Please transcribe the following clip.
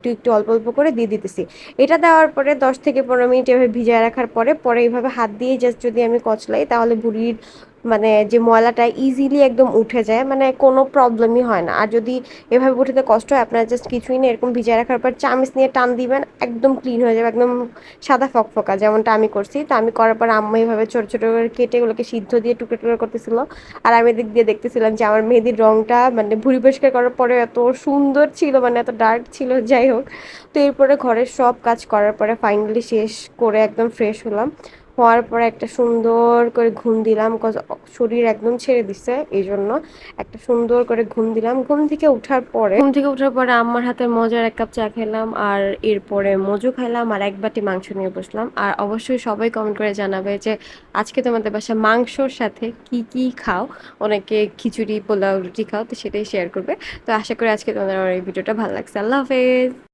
একটু একটু অল্প অল্প করে দিয়ে দিতেছি। এটা দেওয়ার পরে 10 থেকে 15 মিনিট এভাবে ভিজায় রাখার পরে পরে এইভাবে হাত দিয়ে জাস্ট যদি আমি কচলাই তাহলে ভুঁড়ির মানে যে ময়লাটা ইজিলি একদম উঠে যায়, মানে কোনো প্রবলেমই হয় না। আর যদি এভাবে উঠাতে কষ্ট হয়, আপনারা জাস্ট কিছুই না, এরকম ভিজায় রাখার পর চামিচ নিয়ে টান দিবেন, একদম ক্লিন হয়ে যাবে, একদম সাদা ফকফকা, যেমনটা আমি করছি। তো আমি করার পর আম্মা এইভাবে ছোট ছোট করে কেটে এগুলোকে সিদ্ধ দিয়ে টুকরো টুকরো করতেছিল। আর আমি এদিক দিয়ে দেখতেছিলাম যে আমার মেহেদির রংটা মানে ভুঁড়ি পরিষ্কার করার পরে এত সুন্দর ছিল, মানে এত ডার্ক ছিল, যাই হোক। তো এরপরে ঘরের সব কাজ করার পরে ফাইনালি শেষ করে একদম ফ্রেশ হলাম। হওয়ার পরে একটা সুন্দর করে ঘুম দিলাম, কজ শরীর একদম ছেড়ে দিছে, এই জন্য একটা সুন্দর করে ঘুম দিলাম। ঘুম থেকে উঠার পরে আম্মার হাতে মজার এক কাপ চা খেলাম, আর এরপরে মজু খাইলাম, আর এক বাটি মাংস নিয়ে বসলাম। আর অবশ্যই সবাই কমেন্ট করে জানাবে যে আজকে তোমাদের বাসায় মাংসর সাথে কি কি খাও। অনেকে খিচুড়ি, পোলাও, রুটি খাও, তো সেটাই শেয়ার করবে। তো আশা করি আজকে তোমাদের আমার এই ভিডিওটা ভালো লাগছে। আল্লাহ হাফেজ।